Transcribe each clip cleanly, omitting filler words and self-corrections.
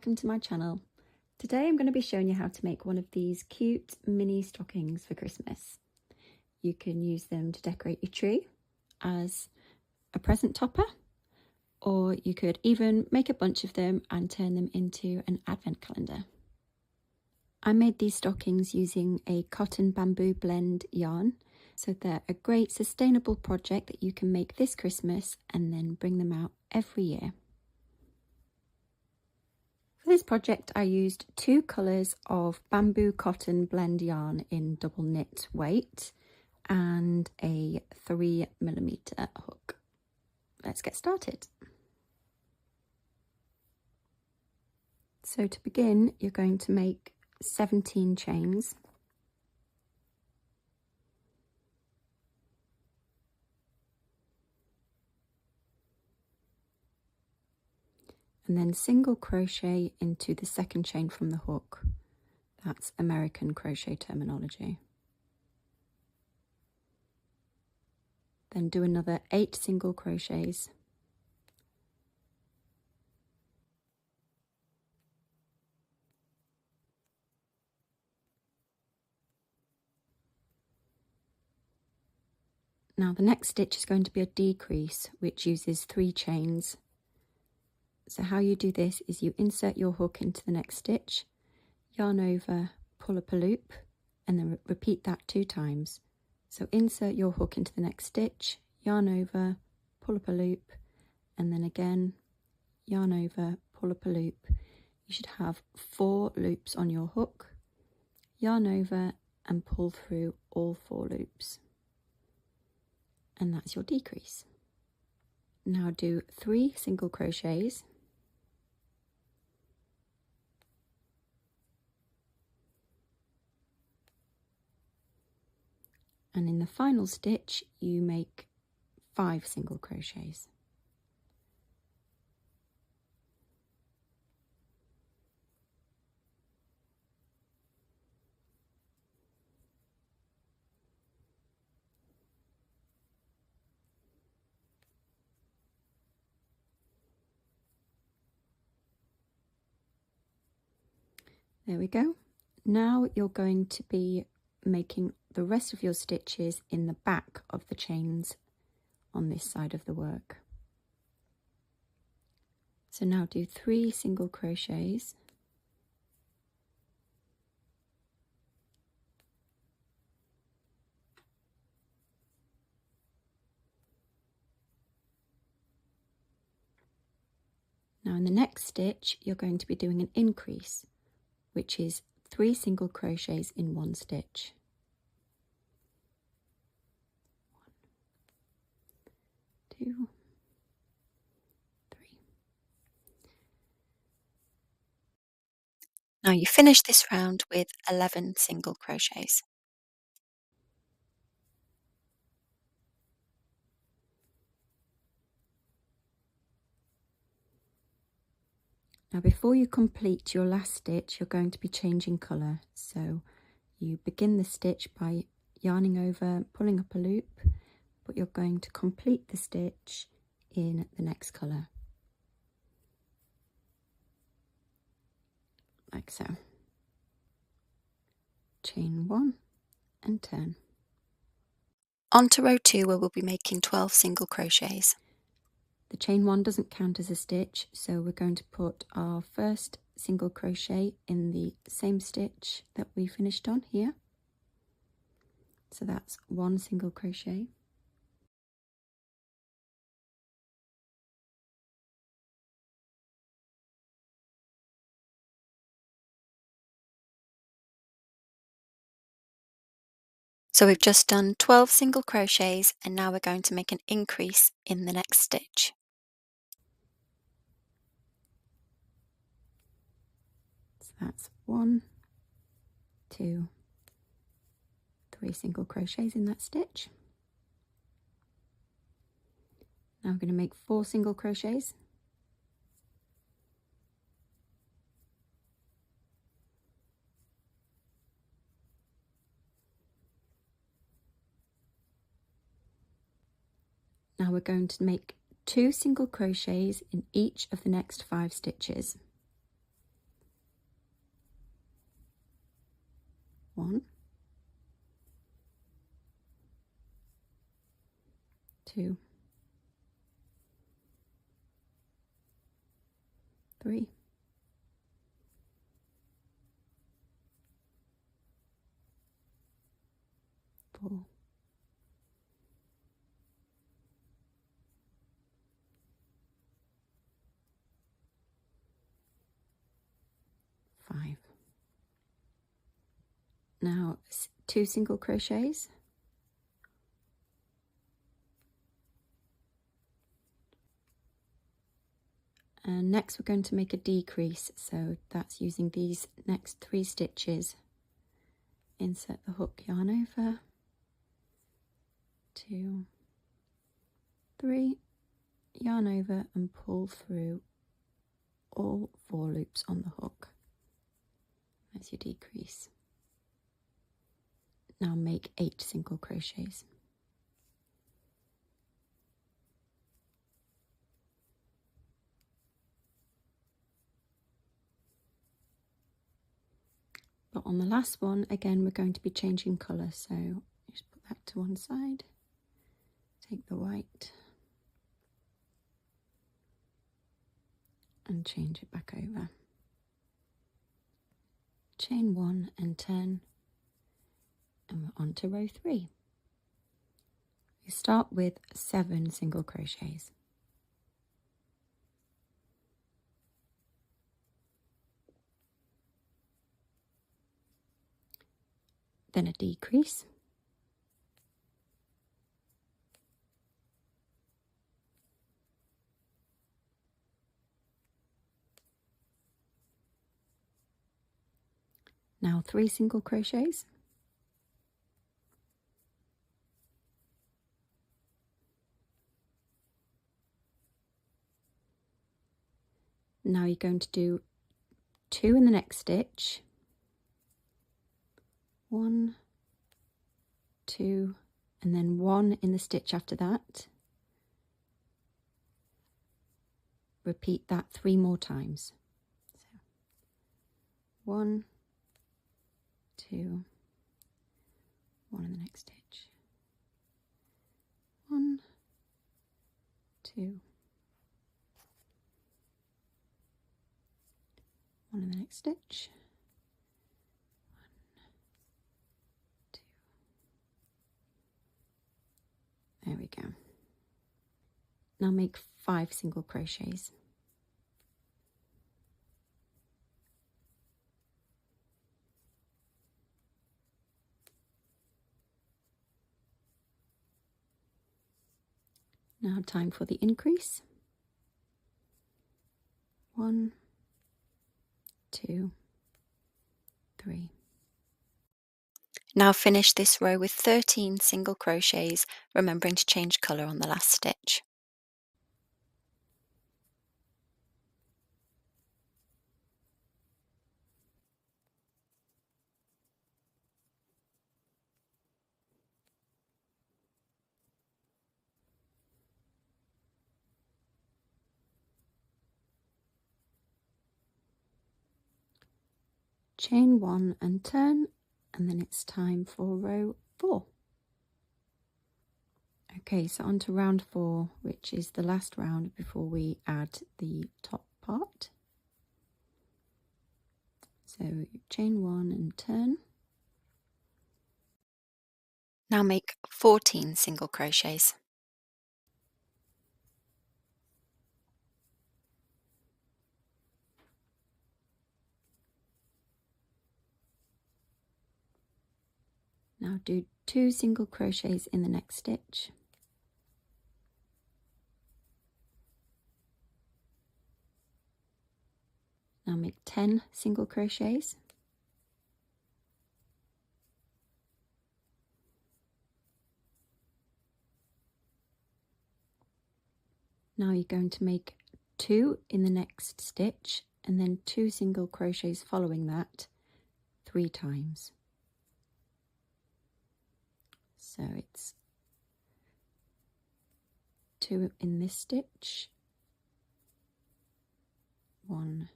welcome to my channel. Today I'm going to be showing you how to make one of these cute mini stockings for Christmas. You can use them to decorate your tree as a present topper, or you could even make a bunch of them and turn them into an advent calendar. I made these stockings using a cotton bamboo blend yarn, so they're a great sustainable project that you can make this Christmas and then bring them out every year. For this project I used 2 colours of bamboo cotton blend yarn in double knit weight and a 3mm hook. Let's get started. So to begin, you're going to make 17 chains. And then single crochet into the second chain from the hook. That's American crochet terminology. Then do another 8 single crochets. Now the next stitch is going to be a decrease, which uses 3 chains. So how you do this is you insert your hook into the next stitch, yarn over, pull up a loop, and then repeat that 2 times. So insert your hook into the next stitch, yarn over, pull up a loop, and then again, yarn over, pull up a loop. You should have 4 loops on your hook, yarn over and pull through all 4 loops. And that's your decrease. Now do 3 single crochets. And in the final stitch, you make 5 single crochets. There we go. Now you're going to be making the rest of your stitches in the back of the chains on this side of the work. So now do 3 single crochets. Now in the next stitch you're going to be doing an increase, which is 3 single crochets in 1 stitch. 1, 2, 3. Now you finish this round with 11 single crochets. Now before you complete your last stitch, you're going to be changing colour. So you begin the stitch by yarning over, pulling up a loop, but you're going to complete the stitch in the next colour. Like so. Chain 1 and turn. On to row 2 where we'll be making 12 single crochets. The chain 1 doesn't count as a stitch, so we're going to put our first single crochet in the same stitch that we finished on here. So that's 1 single crochet. So we've just done 12 single crochets and now we're going to make an increase in the next stitch. So that's 1, 2, 3 single crochets in that stitch. Now I'm going to make 4 single crochets. Now we're going to make 2 single crochets in each of the next 5 stitches. 2, 3, 4, 5. Now 2 single crochets, and next we're going to make a decrease, so that's using these next 3 stitches. Insert the hook yarn over, 2, 3, yarn over and pull through all 4 loops on the hook. That's your decrease. Now make 8 single crochets. But on the last one, again, we're going to be changing colour, so just put that to one side. Take the white and change it back over. Chain 1 and turn, and we're on to row 3. We start with 7 single crochets. Then a decrease, now 3 single crochets, now you're going to do 2 in the next stitch, 1, 2, and then 1 in the stitch after that. Repeat that 3 more times. So 1, 2, 1 in the next stitch, 1, 2, 1 in the next stitch, 1, 2. There we go. Now make 5 single crochets. Now time for the increase. 1, 2, 3. Now finish this row with 13 single crochets, remembering to change colour on the last stitch. Chain 1 and turn, and then it's time for row 4. Okay, so on to round 4, which is the last round before we add the top part. So chain 1 and turn. Now make 14 single crochets. Now do 2 single crochets in the next stitch. Now make 10 single crochets. Now you're going to make 2 in the next stitch and then 2 single crochets following that 3 times. So it's 2 in this stitch, 1,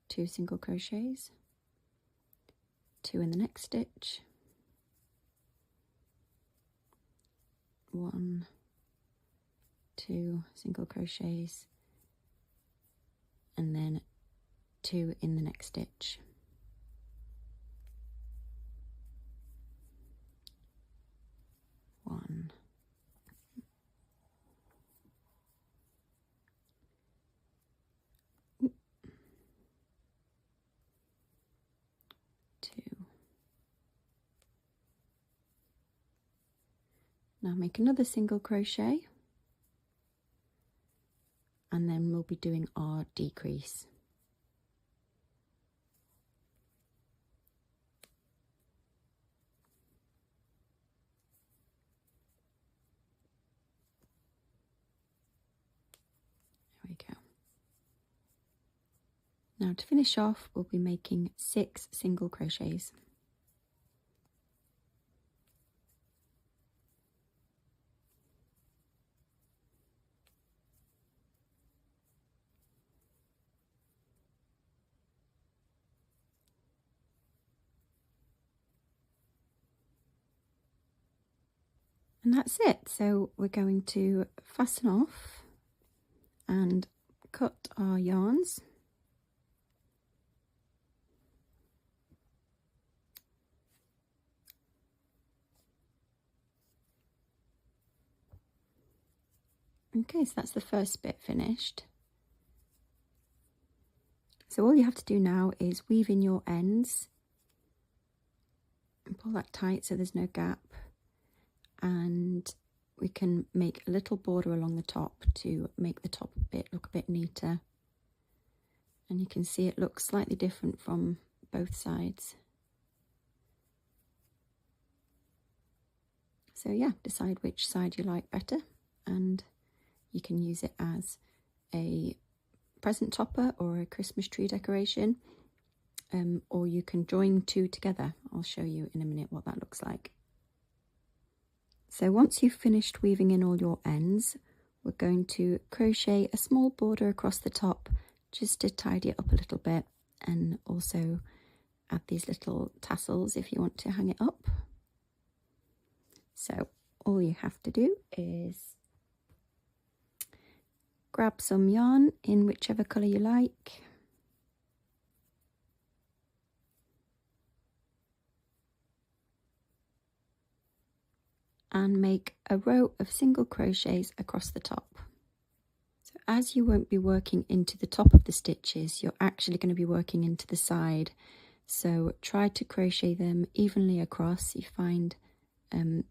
2 single crochets, 2 in the next stitch, 1, 2 single crochets, and then 2 in the next stitch. 1, 2. Now make another single crochet, and then we'll be doing our decrease. There we go. Now to finish off, we'll be making 6 single crochets. And that's it. So we're going to fasten off and cut our yarns. Okay, so that's the first bit finished. So all you have to do now is weave in your ends and pull that tight so there's no gap. And we can make a little border along the top to make the top bit look a bit neater. And you can see it looks slightly different from both sides. So yeah, decide which side you like better, and you can use it as a present topper or a Christmas tree decoration, or you can join 2 together. I'll show you in a minute what that looks like. So once you've finished weaving in all your ends, we're going to crochet a small border across the top just to tidy it up a little bit, and also add these little tassels if you want to hang it up. So all you have to do is grab some yarn in whichever colour you like, and make a row of single crochets across the top. So as you won't be working into the top of the stitches, you're actually going to be working into the side. So try to crochet them evenly across. You find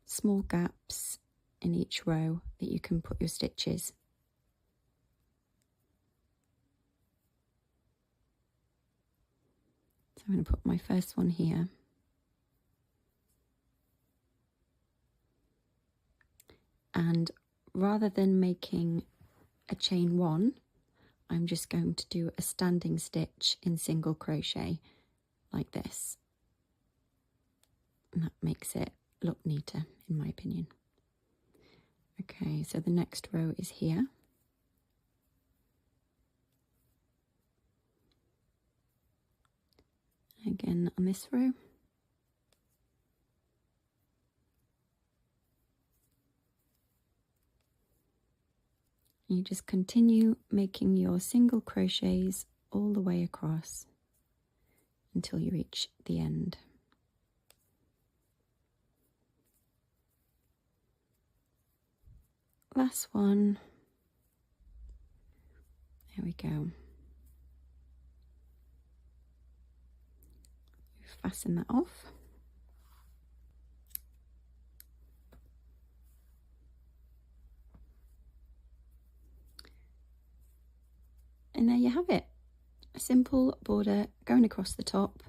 small gaps in each row that you can put your stitches. So I'm going to put my first one here. And rather than making a chain 1, I'm just going to do a standing stitch in single crochet like this. And that makes it look neater, in my opinion. Okay, so the next row is here. Again on this row. You just continue making your single crochets all the way across until you reach the end. Last one. There we go. Fasten that off. And there you have it. A simple border going across the top.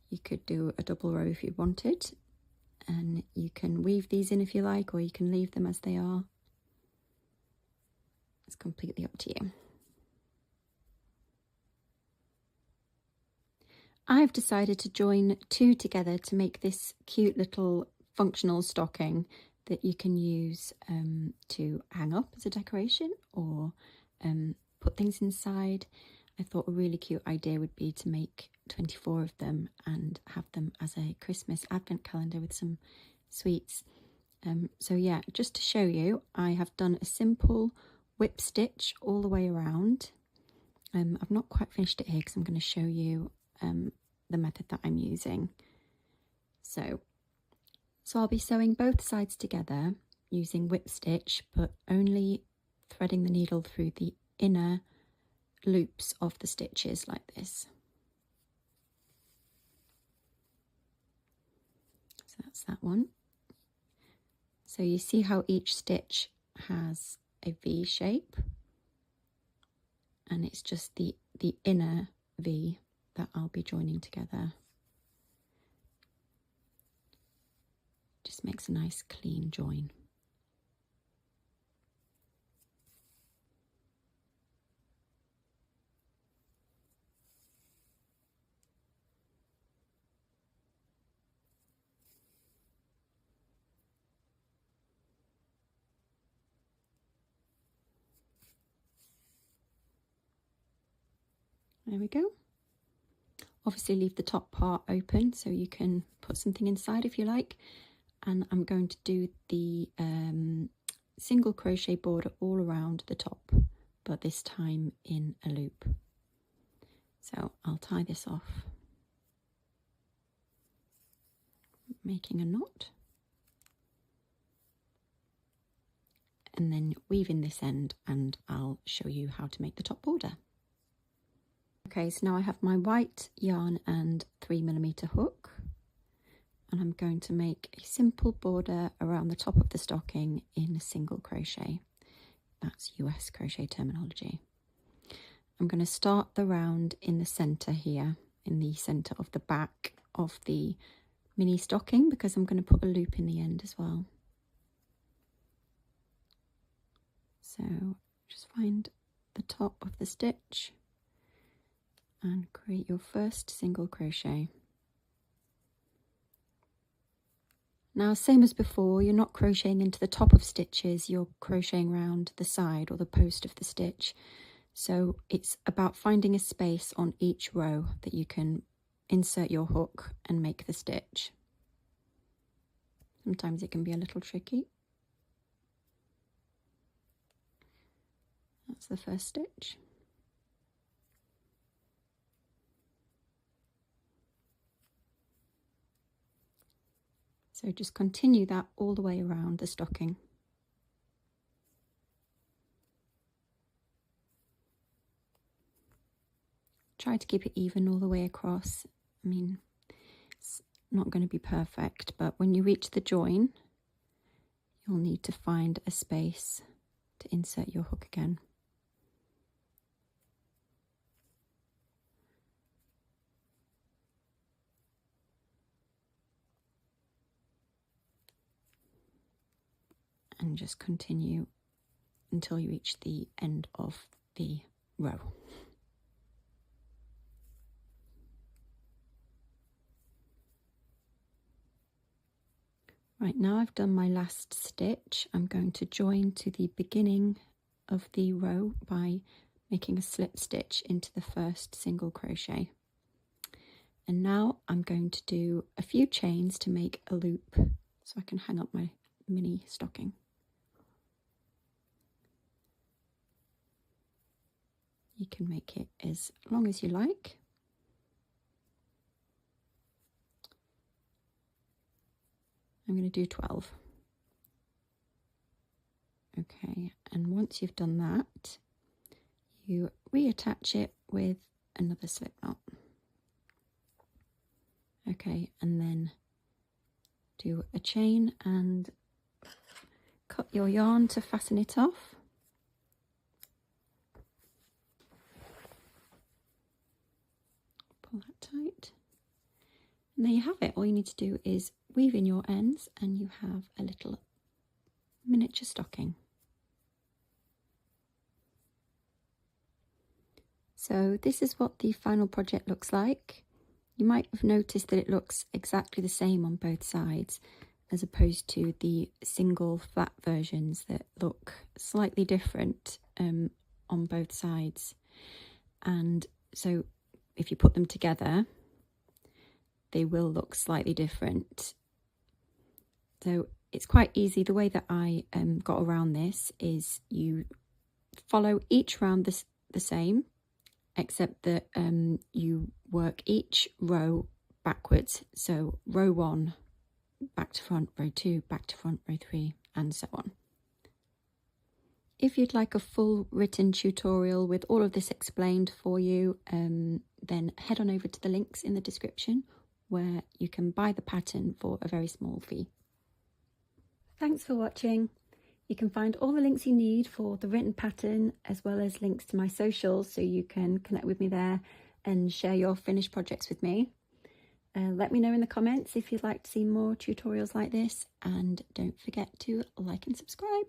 You could do a double row if you wanted, and you can weave these in if you like, or you can leave them as they are. It's completely up to you. I've decided to join 2 together to make this cute little functional stocking that you can use to hang up as a decoration, or put things inside. I thought a really cute idea would be to make 24 of them and have them as a Christmas advent calendar with some sweets. So yeah, just to show you, I have done a simple whip stitch all the way around. I've not quite finished it here because I'm going to show you the method that I'm using. So I'll be sewing both sides together using whip stitch, but only threading the needle through the inner loops of the stitches like this. So that's that one. So you see how each stitch has a V shape, and it's just the inner V that I'll be joining together. Just makes a nice clean join. There we go. Obviously leave the top part open so you can put something inside if you like. And I'm going to do the single crochet border all around the top, but this time in a loop. So I'll tie this off, making a knot, and then weave in this end, and I'll show you how to make the top border. Okay, so now I have my white yarn and 3mm hook, and I'm going to make a simple border around the top of the stocking in single crochet. That's US crochet terminology. I'm going to start the round in the center here, in the center of the back of the mini stocking, because I'm going to put a loop in the end as well. So just find the top of the stitch and create your first single crochet. Now, same as before, you're not crocheting into the top of stitches, you're crocheting around the side or the post of the stitch. So it's about finding a space on each row that you can insert your hook and make the stitch. Sometimes it can be a little tricky. That's the first stitch. So just continue that all the way around the stocking. Try to keep it even all the way across. I mean, it's not going to be perfect, but when you reach the join, you'll need to find a space to insert your hook again. And just continue until you reach the end of the row. Right, now I've done my last stitch. I'm going to join to the beginning of the row by making a slip stitch into the first single crochet. And now I'm going to do a few chains to make a loop so I can hang up my mini stocking. You can make it as long as you like. I'm going to do 12. Okay, and once you've done that, you reattach it with another slip knot. Okay, and then do a chain and cut your yarn to fasten it off. Pull that tight. And there you have it. All you need to do is weave in your ends and you have a little miniature stocking. So this is what the final project looks like. You might have noticed that it looks exactly the same on both sides, as opposed to the single flat versions that look slightly different on both sides. And so if you put them together, they will look slightly different. So it's quite easy. The way that I got around this is you follow each round the same, except that you work each row backwards. So row 1, back to front, row 2, back to front, row 3, and so on. If you'd like a full written tutorial with all of this explained for you, then head on over to the links in the description where you can buy the pattern for a very small fee. Thanks for watching. You can find all the links you need for the written pattern, as well as links to my socials, so you can connect with me there and share your finished projects with me. Let me know in the comments if you'd like to see more tutorials like this, and don't forget to like and subscribe.